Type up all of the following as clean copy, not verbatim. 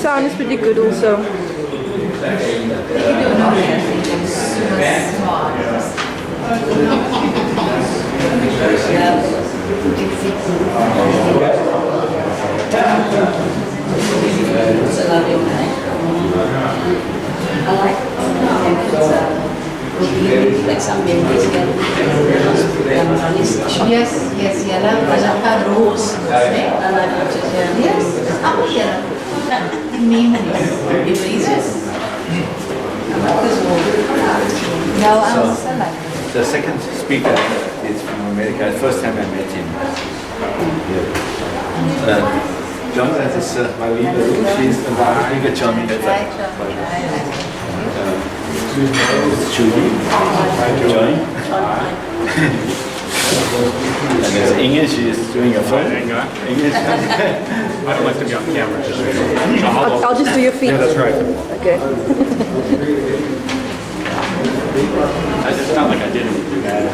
sound is pretty good also. Like some memories again. Yes, yellow. I like rose. I like pictures, yeah. Yes, oh yellow. Memories. Yes. No, I also like it. The second speaker is from America. The first time I met him. John, that is my leader. She's the speaker, John. It's Julie. Johnny. And there's Inge. She is doing a film. Inge. Inge. I don't like to be on camera. Just I'll just do your feet. yeah, that's right. Okay. It's not like I did anything bad.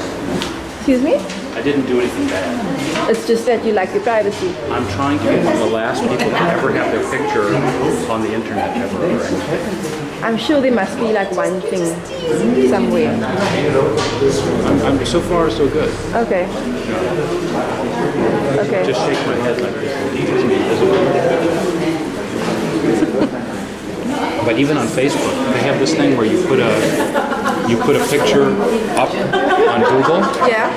Excuse me? I didn't do anything bad. It's just that you like your privacy. I'm trying to be one of the last people to ever have their picture on the internet ever. I'm sure there must be like one thing somewhere. I'm so far so good. Okay. Okay. Just shake my head like this. It's invisible. But even on Facebook, they have this thing where you put a picture up on Google. Yeah.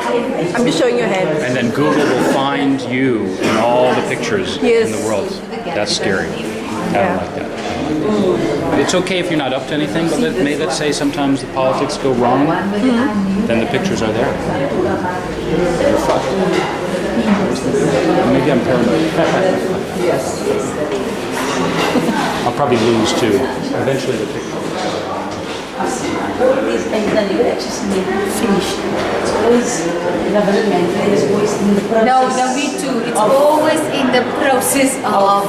I'm just showing your head. And then Google will find you in all the pictures Yes. in the world. That's scary. I don't like that. But it's okay if you're not up to anything, but let's say sometimes the politics go wrong, then the pictures are there. You're fucked. Maybe I'm paranoid. I'll probably lose too. Eventually the picture. All these things that you actually finished. It's always development. There's always in the process. No, me too. It's always in the process of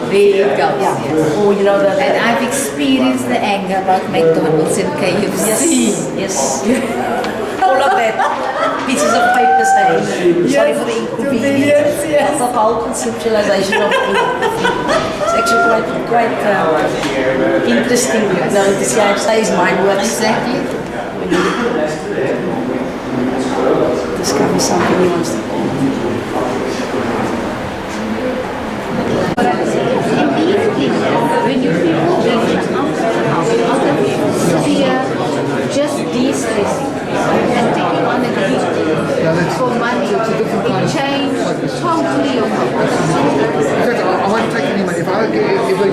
there it goes. Yeah. Or you know that. And I've experienced the anger about McDonald's and KFC. Yes. All of that. Pieces of paper saying, sorry for the inconvenience. That's the whole conceptualization of it. It's actually quite interesting, you know, to see how his mind works. Exactly. When you discover something he wants to do. When you people bring out of fear, just de-stressing and taking on a deep for money, it changed totally your focus. I won't take any money. If I get gigs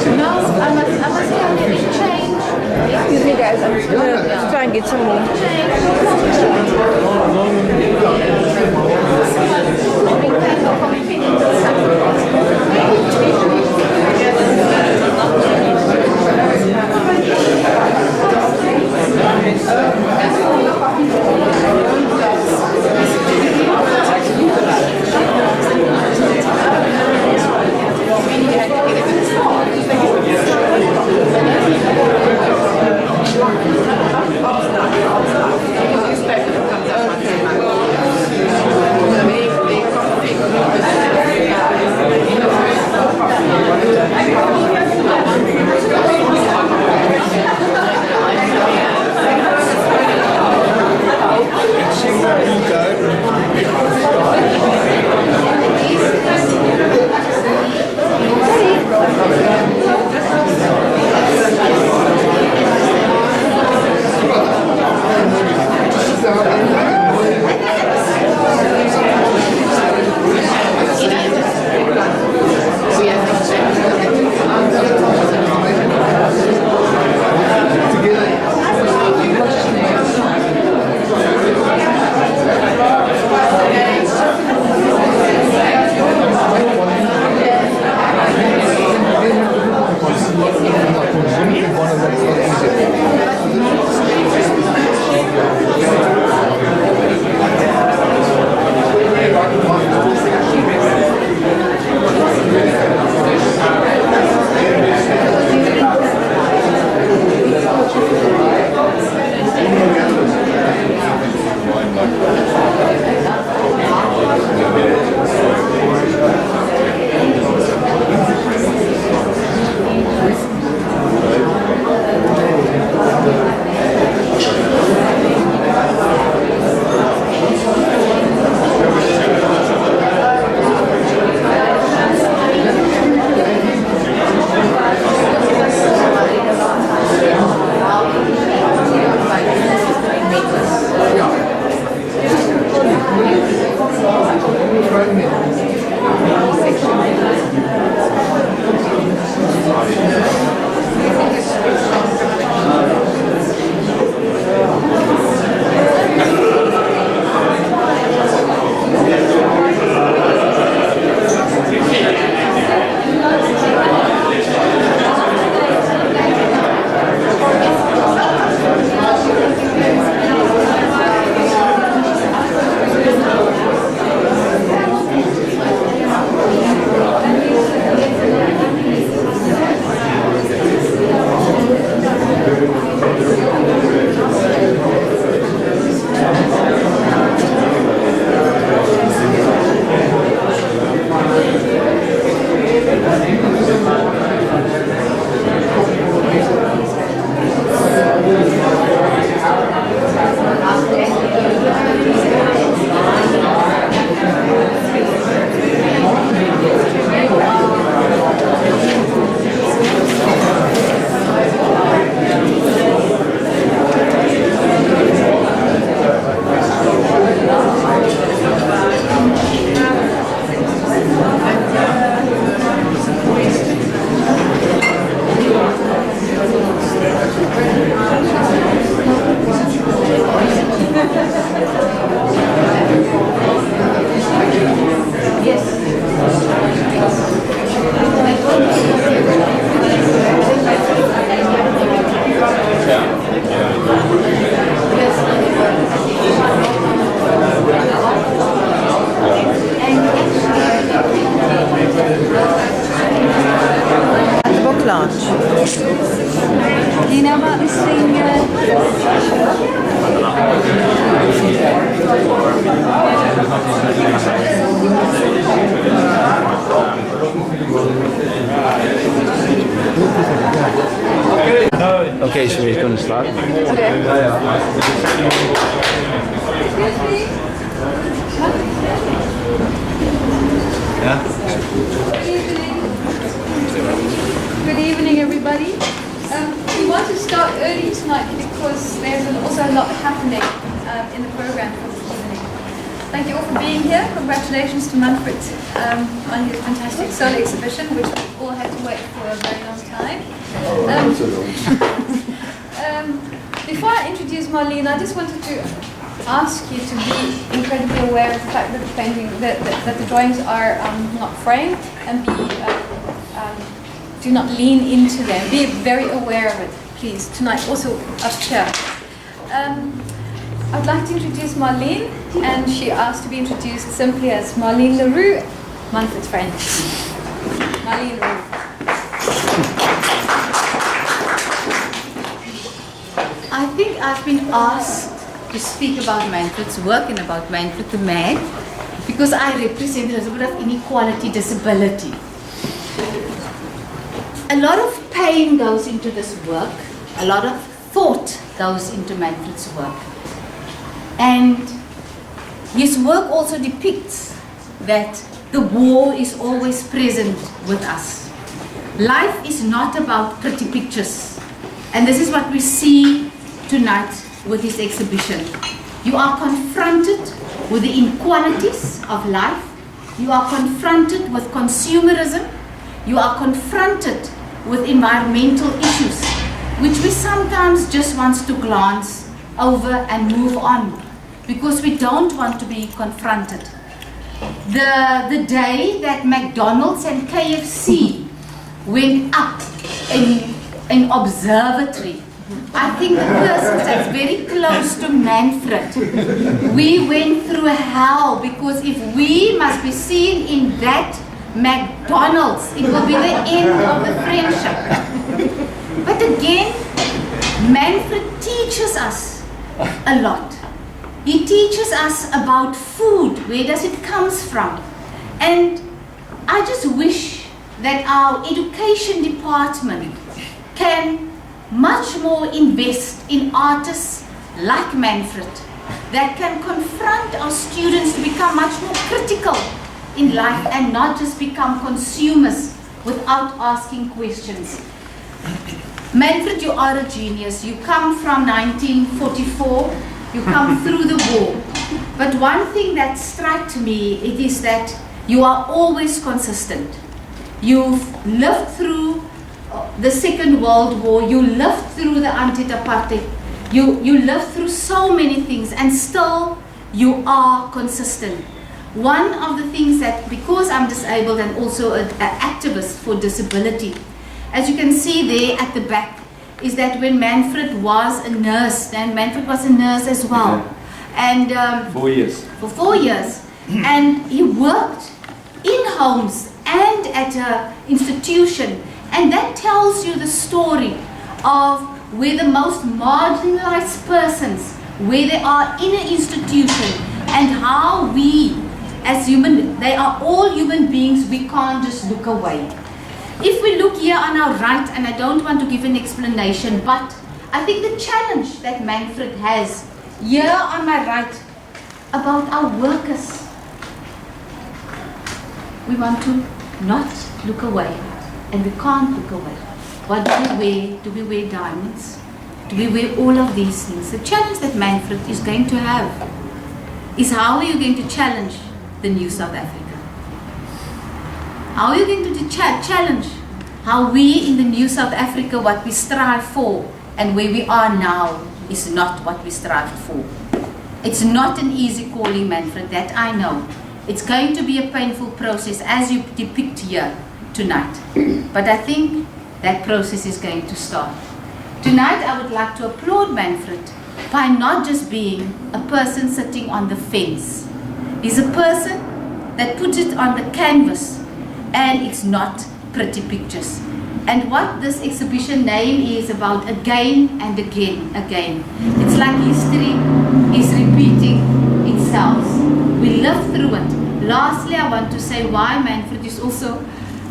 in No, I must tell you, it changed. Excuse me guys, I'm just gonna try and get some more. You know about this thing? Okay, so we're going to start. Good evening, everybody. We want to start early tonight because there's also a lot happening in the program for this evening. Thank you all for being here. Congratulations to Manfred on his fantastic solo exhibition, which we all had to wait for a very long time. Before I introduce Marlene, I just wanted to ask you to be incredibly aware of the fact that the painting, that the drawings are not framed, and do not lean into them. Be very aware of it, please. Tonight, also up here. I'd like to introduce Marlene, and she asked to be introduced simply as Marlene Leroux, Manfred's friend. Marlene Leroux. I think I've been asked to speak about Manfred's work and about Manfred the man because I represent a little bit of inequality, disability. A lot of pain goes into this work, a lot of thought goes into Manfred's work. And his work also depicts that the war is always present with us. Life is not about pretty pictures. And this is what we see tonight with this exhibition. You are confronted with the inequalities of life. You are confronted with consumerism. You are confronted with environmental issues, which we sometimes just want to glance over and move on because we don't want to be confronted. The day that McDonald's and KFC went up in an observatory, I think the person that's very close to Manfred, we went through hell because if we must be seen in that McDonald's, it will be the end of the friendship. But again, Manfred teaches us a lot. He teaches us about food, where does it comes from. And I just wish that our education department can much more invest in artists like Manfred that can confront our students to become much more critical in life and not just become consumers without asking questions. Manfred, you are a genius. You come from 1944, you come through the war. But one thing that struck me, it is that You are always consistent. You've lived through the Second World War. You lived through the anti-apartheid. You lived through so many things, and still you are consistent. One of the things that, because I'm disabled and also an activist for disability, as you can see there at the back, is that when Manfred was a nurse, and Manfred was a nurse as well, and 4 years. for 4 years, and he worked in homes and at an institution, and that tells you the story of where the most marginalized persons, where they are in an institution, and how we as they are all human beings, we can't just look away. If we look here on our right, and I don't want to give an explanation, but I think the challenge that Manfred has here on my right about our workers, we want to not look away, and we can't look away. What do we wear? Do we wear diamonds? Do we wear all of these things? The challenge that Manfred is going to have is how are you going to challenge the new South Africa? How are you going to challenge how we in the new South Africa, what we strive for, and where we are now is not what we strived for. It's not an easy calling, Manfred, that I know. It's going to be a painful process as you depict here tonight. But I think that process is going to start. Tonight I would like to applaud Manfred by not just being a person sitting on the fence. He's a person that puts it on the canvas, and it's not pretty pictures. And what this exhibition name is about, again and again. It's like history is repeating itself. We live through it. Lastly, I want to say why Manfred is also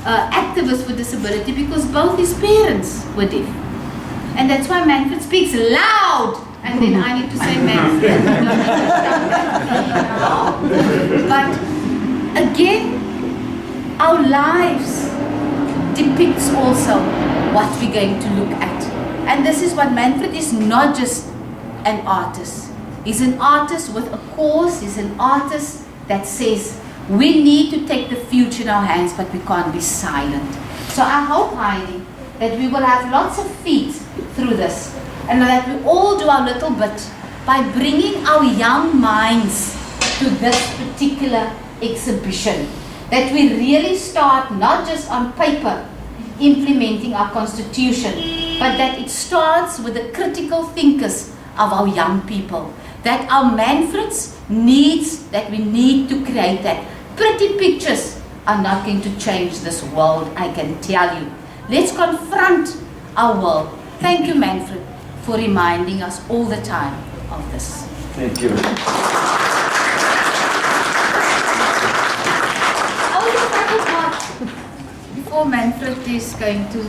activist for disability, because both his parents were deaf. And that's why Manfred speaks loud. And then I need to say Manfred. But again, our lives depicts also what we're going to look at. And this is what Manfred is, not just an artist. He's an artist with a cause. He's an artist that says we need to take the future in our hands, but we can't be silent. So I hope, Heidi, that we will have lots of feet through this, and that we all do our little bit by bringing our young minds to this particular exhibition. That we really start not just on paper implementing our constitution, but that it starts with the critical thinkers of our young people. That our Manfreds needs, that we need to create that. Pretty pictures are not going to change this world, I can tell you. Let's confront our world. Thank you, Manfred, for reminding us all the time of this. Thank you. Before Manfred is going to,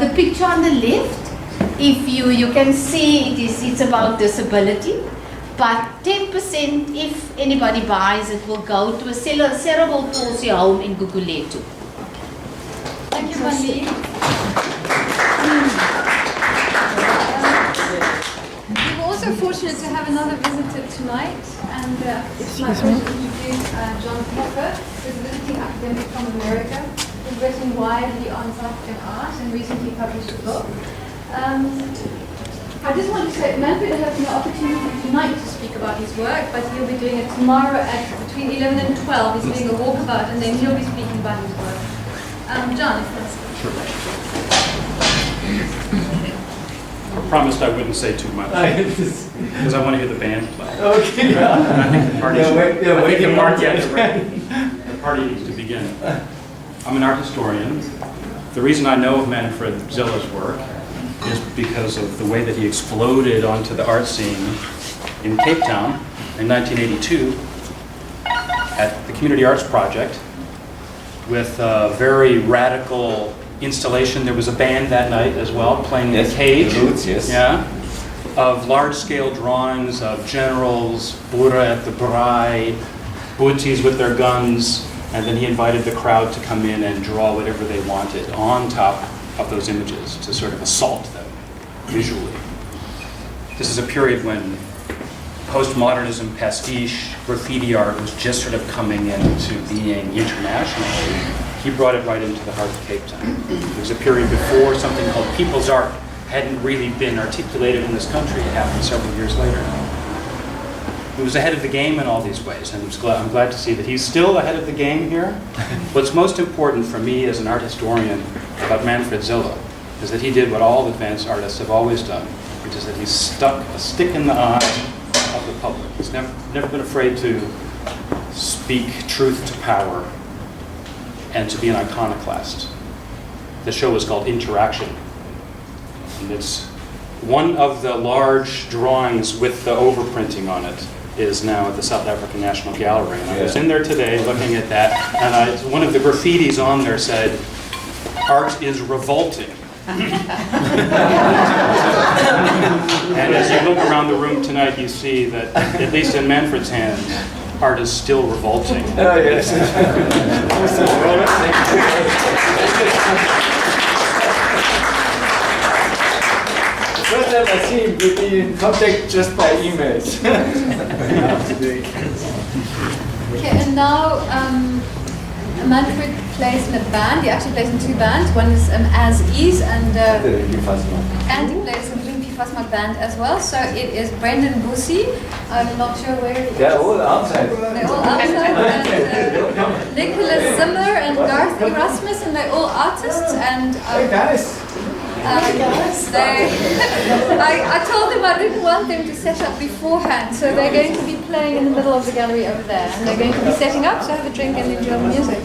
the picture on the left, if you can see it's about disability, but 10% if anybody buys it will go to a cerebral palsy home in Guguletu. Thank you, Mandy. We're also fortunate to have another visitor tonight, and it's my pleasure to introduce John Pepper, who's a visiting academic from America, who's written widely on South African art and recently published a book. I just want to say, Manfred has no opportunity tonight to speak about his work, but he'll be doing it tomorrow at between 11 and 12. He's doing a walkabout, and then he'll be speaking about his work. John, if that's I promised I wouldn't say too much because I want to hear the band play. Okay. And I think the party the party needs to begin. I'm an art historian. The reason I know of Manfred Zilla's work is because of the way that he exploded onto the art scene in Cape Town in 1982 at the Community Arts Project with a very radical installation. There was a band that night as well playing the cage. The Roots, yes. Yeah. Of large-scale drawings of generals, Boere at the braai, Boeties with their guns, and then he invited the crowd to come in and draw whatever they wanted on top of those images to sort of assault them visually. This is a period when postmodernism, pastiche, graffiti art was just sort of coming into being internationally, he brought it right into the heart of Cape Town. There was a period before something called people's art hadn't really been articulated in this country. It happened several years later. He was ahead of the game in all these ways, and I'm glad to see that he's still ahead of the game here. What's most important for me as an art historian about Manfred Zilla is that he did what all advanced artists have always done, which is that he stuck a stick in the eye of the public. He's never been afraid to speak truth to power and to be an iconoclast. The show is called Interaction, and it's one of the large drawings with the overprinting on it is now at the South African National Gallery. And I was in there today looking at that, and one of the graffitis on there said, "Art is revolting." And as you look around the room tonight, you see that, at least in Manfred's hands, art is still revolting. Oh, yes. First time I see him, we've been in contact just by emails. Okay, and now Manfred plays in a band. He actually plays in two bands. One is As Is, and he plays in the Rimpi Fasmak band as well. So it is Brendan Bussy. I'm not sure where he is. They're all outside. They're all outside. And Nicholas Zimmer and Garth Erasmus, and they're all artists. And Hey guys. I told them I didn't want them to set up beforehand, so they're going to be playing in the middle of the gallery over there, and they're going to be setting up, so have a drink and enjoy the music.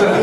Sort of